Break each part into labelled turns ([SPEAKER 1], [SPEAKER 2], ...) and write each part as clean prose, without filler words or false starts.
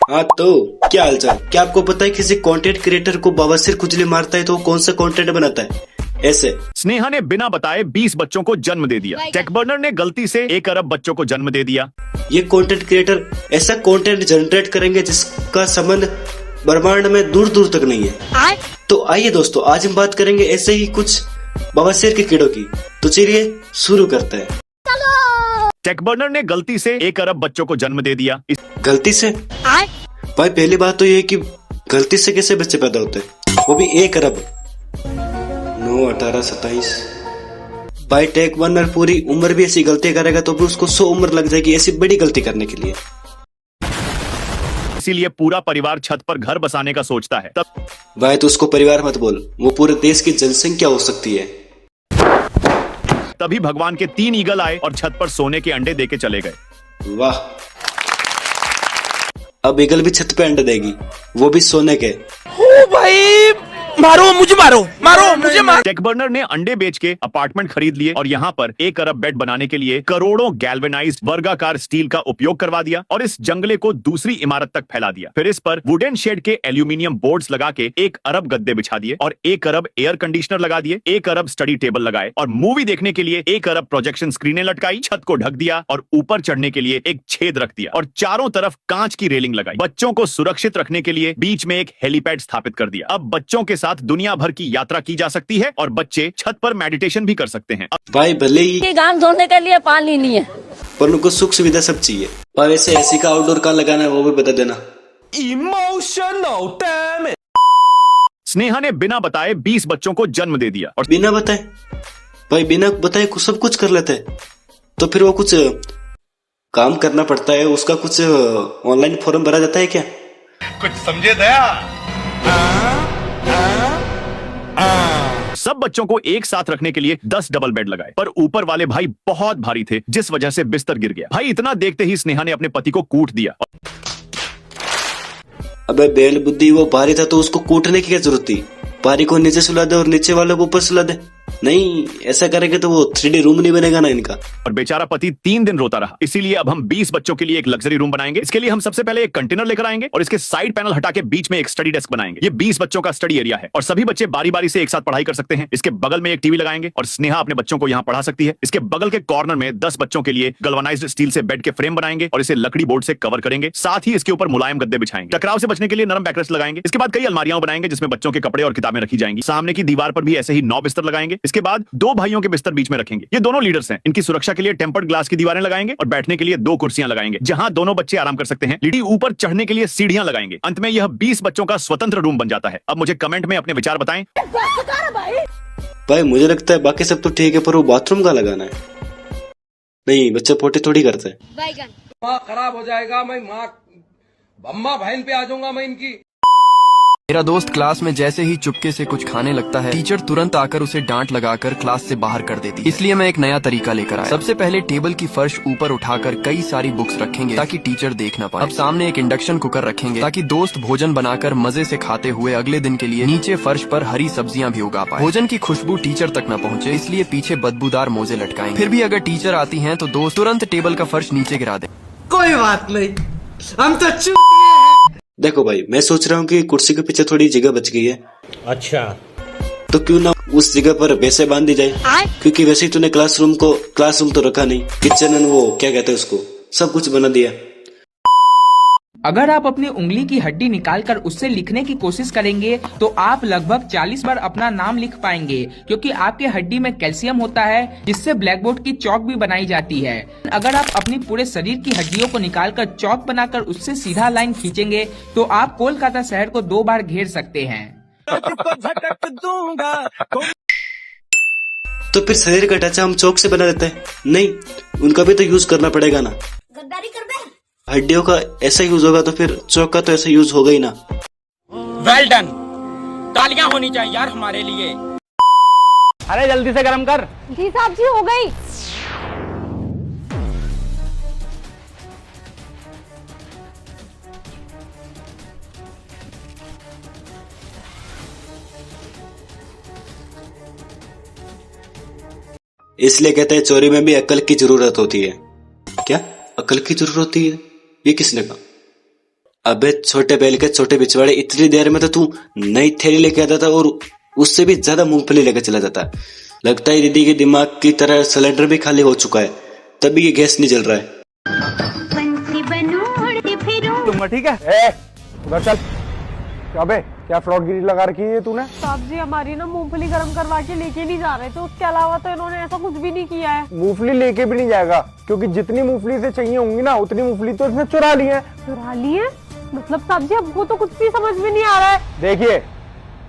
[SPEAKER 1] हाँ तो क्या हालचाल। क्या आपको पता है किसी कंटेंट क्रिएटर को बवासीर खुजली मारता है तो वो कौन सा कंटेंट बनाता है? ऐसे
[SPEAKER 2] स्नेहा ने बिना बताए 20 बच्चों को जन्म दे दिया। टेकबर्नर ने गलती से 1 अरब बच्चों को जन्म दे दिया।
[SPEAKER 1] ये कंटेंट क्रिएटर ऐसा कंटेंट जनरेट करेंगे जिसका संबंध ब्रह्मांड में दूर दूर तक नहीं है। तो आइए दोस्तों, आज हम बात करेंगे ऐसे ही कुछ बवासीर के कीड़ों की। तो चलिए शुरू करते हैं।
[SPEAKER 2] टेकबर्नर ने गलती से 1 अरब बच्चों को जन्म दे दिया।
[SPEAKER 1] गलती से? भाई पहली बात तो ये है कि गलती से कैसे बच्चे पैदा होते हैं, वो भी 1 अरब। 9, 18, 27। भाई टेकबर्नर पूरी उम्र भी ऐसी गलती करेगा तो भी उसको 100 उम्र लग जाएगी ऐसी बड़ी गलती करने के लिए।
[SPEAKER 2] इसीलिए पूरा परिवार छत पर घर बसाने का सोचता है। तब
[SPEAKER 1] भाई तो उसको परिवार मत बोल, वो पूरे देश की जनसंख्या हो सकती है।
[SPEAKER 2] तभी भगवान के 3 ईगल आए और छत पर सोने के अंडे देके चले गए।
[SPEAKER 1] वाह, अब ईगल भी छत पे अंडे देगी, वो भी सोने के।
[SPEAKER 3] ओ भाई, मारो मुझे, मारो मुझे, मारो।
[SPEAKER 2] टेकबर्नर ने अंडे बेच के अपार्टमेंट खरीद लिए और यहाँ पर 1 अरब बेड बनाने के लिए करोड़ों गैल्वेनाइज्ड वर्गाकार स्टील का उपयोग करवा दिया और इस जंगले को दूसरी इमारत तक फैला दिया। फिर इस पर वुडन शेड के एल्यूमिनियम बोर्ड्स लगा के 1 अरब गद्दे बिछा दिए और 1 अरब एयर कंडीशनर लगा दिए, 1 अरब स्टडी टेबल लगाए और मूवी देखने के लिए 1 अरब प्रोजेक्शन स्क्रीनें लटकाई, छत को ढक दिया और ऊपर चढ़ने के लिए एक छेद रख दिया और चारों तरफ कांच की रेलिंग लगाई। बच्चों को सुरक्षित रखने के लिए बीच में एक हेलीपैड स्थापित कर दिया। अब बच्चों के साथ दुनिया भर की यात्रा की जा सकती है और बच्चे छत पर मेडिटेशन भी कर सकते हैं।
[SPEAKER 1] भाई भले ही
[SPEAKER 4] गांव धोने के लिए पानी नहीं है
[SPEAKER 1] पर उनको सुख सुविधा सब चाहिए। पर वैसे एसी का आउटडोर कहाँ लगाना है वो भी बता देना।
[SPEAKER 3] Emotional damage.
[SPEAKER 2] स्नेहा ने बिना बताए 20 बच्चों को जन्म दे दिया और
[SPEAKER 1] बिना बताए? भाई बिना बताए सब कुछ कर लेते हैं तो फिर वो कुछ काम करना पड़ता है, उसका कुछ ऑनलाइन फॉर्म भरा जाता है क्या?
[SPEAKER 5] कुछ समझे दया?
[SPEAKER 2] सब बच्चों को एक साथ रखने के लिए 10 डबल बेड लगाए, पर ऊपर वाले भाई बहुत भारी थे जिस वजह से बिस्तर गिर गया। भाई इतना देखते ही स्नेहा ने अपने पति को कूट दिया।
[SPEAKER 1] अबे बेल बुद्धि, वो भारी था तो उसको कूटने की क्या जरूरत थी? भारी को नीचे सुला दे और नीचे वालों को ऊपर सुला दे। नहीं, ऐसा करेंगे तो वो 3D रूम नहीं बनेगा ना इनका।
[SPEAKER 2] और बेचारा पति 3 दिन रोता रहा। इसीलिए अब हम 20 बच्चों के लिए एक लग्जरी रूम बनाएंगे। इसके लिए हम सबसे पहले एक कंटेनर लेकर आएंगे और इसके साइड पैनल हटा के बीच में एक स्टडी डेस्क बनाएंगे। ये 20 बच्चों का स्टडी एरिया है और सभी बच्चे बारी बारी से एक साथ पढ़ाई कर सकते हैं। इसके बगल में एक टीवी लगाएंगे और स्नेहा अपने बच्चों को यहाँ पढ़ा सकती है। इसके बगल के कॉर्नर में 10 बच्चों के लिए गल्वनाइज्ड स्टील से बेड के फ्रेम बनाएंगे और इसे लकड़ी बोर्ड से कवर करेंगे। साथ ही इसके ऊपर मुलायम गद्दे बिछाएंगे। टकराव से बचने के लिए नरम बैकरेस्ट लगाएंगे। इसके बाद कई अलमारियां बनाएंगे जिसमें बच्चों के कपड़े और किताबें रखी जाएंगी। सामने की दीवार पर भी ऐसे ही 9 बिस्तर लगाएंगे। इसके बाद 2 भाइयों के बिस्तर बीच में रखेंगे। ये दोनों लीडर्स हैं। इनकी सुरक्षा के लिए टेम्पर्ड ग्लास की दीवारें लगाएंगे और बैठने के लिए 2 कुर्सियां लगाएंगे जहां दोनों बच्चे आराम कर सकते हैं। लीडी ऊपर चढ़ने के लिए सीढ़ियां लगाएंगे। अंत में यह 20 बच्चों का स्वतंत्र रूम बन जाता है। अब मुझे कमेंट में अपने विचार बताएं।
[SPEAKER 1] भाई मुझे लगता है बाकी सब तो ठीक है पर वो बाथरूम का लगाना है। नहीं, बच्चे पोटी थोड़ी करते हैं।
[SPEAKER 3] माँ खराब हो जाएगा, मैं माँ अम्मा बहन पे आ जाऊंगा मैं इनकी।
[SPEAKER 6] मेरा दोस्त क्लास में जैसे ही चुपके से कुछ खाने लगता है, टीचर तुरंत आकर उसे डांट लगाकर क्लास से बाहर कर देती है। इसलिए मैं एक नया तरीका लेकर आया। सबसे पहले टेबल की फर्श ऊपर उठाकर कई सारी बुक्स रखेंगे ताकि टीचर देख ना पाए। अब सामने एक इंडक्शन कुकर रखेंगे ताकि दोस्त भोजन बनाकर मजे से खाते हुए अगले दिन के लिए नीचे फर्श पर हरी सब्जियां भी उगा पाए। भोजन की खुशबू टीचर तक न पहुँचे इसलिए पीछे बदबूदार मोजे लटकाएंगे। फिर भी अगर टीचर आती है तो दोस्त तुरंत टेबल का फर्श नीचे गिरा दे।
[SPEAKER 3] कोई बात नहीं, हम तो
[SPEAKER 1] देखो भाई, मैं सोच रहा हूँ कि कुर्सी के पीछे थोड़ी जगह बच गई है।
[SPEAKER 3] अच्छा,
[SPEAKER 1] तो क्यों ना उस जगह पर भैंसे बांध दी जाए, क्योंकि वैसे ही तूने क्लासरूम तो रखा नहीं, किचन एंड वो क्या कहते हैं उसको, सब कुछ बना दिया।
[SPEAKER 7] अगर आप अपनी उंगली की हड्डी निकालकर उससे लिखने की कोशिश करेंगे तो आप लगभग 40 बार अपना नाम लिख पाएंगे, क्योंकि आपके हड्डी में कैल्शियम होता है जिससे ब्लैक बोर्ड की चौक भी बनाई जाती है। अगर आप अपनी पूरे शरीर की हड्डियों को निकालकर चौक बनाकर उससे सीधा लाइन खींचेंगे तो आप कोलकाता शहर को 2 बार घेर सकते हैं।
[SPEAKER 1] तो फिर शरीर का ढांचा हम चौक से बना देते हैं? नहीं, उनका भी तो यूज करना पड़ेगा ना।
[SPEAKER 4] गद्दारी कर दे।
[SPEAKER 1] हड्डियों का ऐसा यूज होगा तो फिर चौक का तो ऐसा यूज होगा ही ना।
[SPEAKER 3] वेल डन, तालियां होनी चाहिए यार हमारे लिए।
[SPEAKER 7] अरे जल्दी से गर्म कर।
[SPEAKER 4] जी साहब जी, हो गई।
[SPEAKER 1] इसलिए कहते हैं चोरी में भी अक्ल की जरूरत होती है। क्या अक्ल की जरूरत होती है? ये किसने कहा? अबे छोटे बैल के छोटे पिछवाड़े, इतनी देर में तो तू नई थैली लेके आता था और उससे भी ज्यादा मूंगफली लेकर चला जाता। लगता है दीदी के दिमाग की तरह सिलेंडर भी खाली हो चुका है, तभी ये गैस नहीं जल रहा है।
[SPEAKER 8] ठीक है उधर चल। अबे क्या फ्रॉडगिरी लगा रखी है तूने?
[SPEAKER 9] साहब जी हमारी ना मूंगफली गर्म करवा के लेके नहीं जा रहे थे, उसके अलावा तो इन्होंने ऐसा कुछ भी नहीं किया है।
[SPEAKER 8] मूंगफली लेके भी नहीं जाएगा, क्योंकि जितनी मूंगफली से चाहिए होंगी ना उतनी मूंगफली तो इसने चुरा ली है।
[SPEAKER 9] चुरा ली है? मतलब साहब जी हमको तो कुछ भी समझ में नहीं आ रहा है।
[SPEAKER 8] देखिए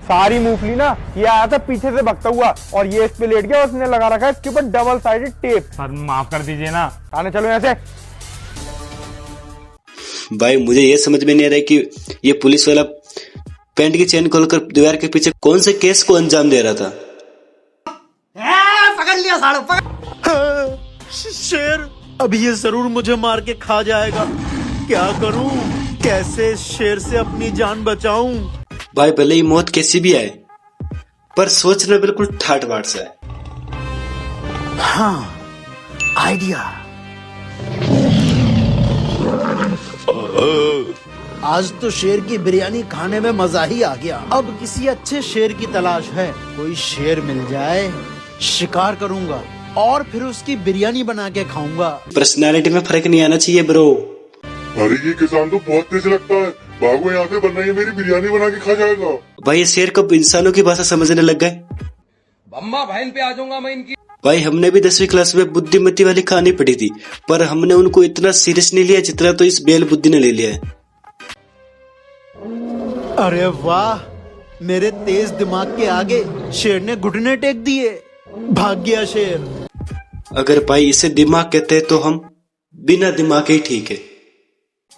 [SPEAKER 8] सारी मूंगफली ना ये आया था पीछे से भगता हुआ और ये इस पे लेट गया, उसने लगा रखा है इसके ऊपर डबल साइडेड टेप। सर माफ कर दीजिए ना, आने चलो यहाँ से।
[SPEAKER 1] भाई मुझे ये समझ में नहीं आ रहा है कि ये पुलिस वाला पैंट की चेन खोलकर दीवार के पीछे कौन से केस को अंजाम दे रहा था।
[SPEAKER 10] पकड़ लिया साड़ू, पकड़। शेर अभी ये जरूर मुझे मार के खा जाएगा, क्या करूं, कैसे शेर से अपनी जान बचाऊं।
[SPEAKER 1] भाई भले ही मौत कैसी भी आए, पर सोचना बिल्कुल ठाट बाट सा है।
[SPEAKER 10] हाँ आइडिया। आज तो शेर की बिरयानी खाने में मजा ही आ गया। अब किसी अच्छे शेर की तलाश है, कोई शेर मिल जाए, शिकार करूंगा और फिर उसकी बिरयानी बना के खाऊंगा।
[SPEAKER 1] पर्सनालिटी में फर्क नहीं आना चाहिए ब्रो।
[SPEAKER 5] अरे ये किसान तो बहुत तेज लगता है, भागो यहाँ से वरना ये मेरी बिरयानी बना के खा जाएगा।
[SPEAKER 1] भाई ये शेर कब इंसानों की भाषा समझने लग गए।
[SPEAKER 3] बम्मा बहन पे आ जाऊंगा मैं इनकी।
[SPEAKER 1] भाई हमने भी 10वीं क्लास में बुद्धिमती वाली कहानी पढ़ी थी, पर हमने उनको इतना सीरियस नहीं लिया जितना तो इस बेल बुद्धि ने ले लिया है।
[SPEAKER 10] अरे वाह, मेरे तेज दिमाग के आगे शेर ने घुटने टेक दिए, भाग गया शेर।
[SPEAKER 1] अगर भाई इसे दिमाग कहते हैं तो हम बिना दिमाग के ही ठीक है।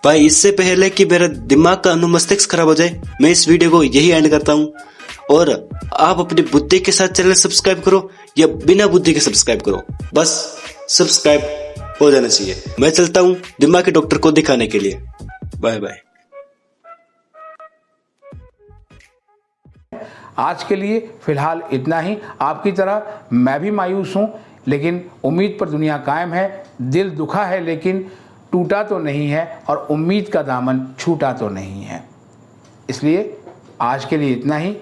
[SPEAKER 1] भाई इससे पहले कि मेरा दिमाग का अनुमस्तिष्क खराब हो जाए, मैं इस वीडियो को यही एंड करता हूँ। और आप अपनी बुद्धि के साथ चैनल सब्सक्राइब करो या बिना बुद्धि के सब्सक्राइब करो, बस सब्सक्राइब हो जाना चाहिए। मैं चलता हूँ दिमाग के डॉक्टर को दिखाने के लिए। Bye bye.
[SPEAKER 11] आज के लिए फिलहाल इतना ही। आपकी तरह मैं भी मायूस हूँ, लेकिन उम्मीद पर दुनिया कायम है। दिल दुखा है लेकिन टूटा तो नहीं है, और उम्मीद का दामन छूटा तो नहीं है। इसलिए आज के लिए इतना ही।